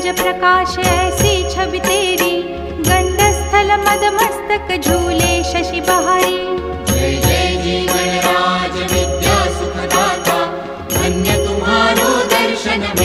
तेज प्रकाश ऐसी छवि तेरी, गंडस्थल मद मस्तक झूले शशि बहारी। जय जय जी गणराज विद्या सुखदाता, धन्य तुम्हारो दर्शन में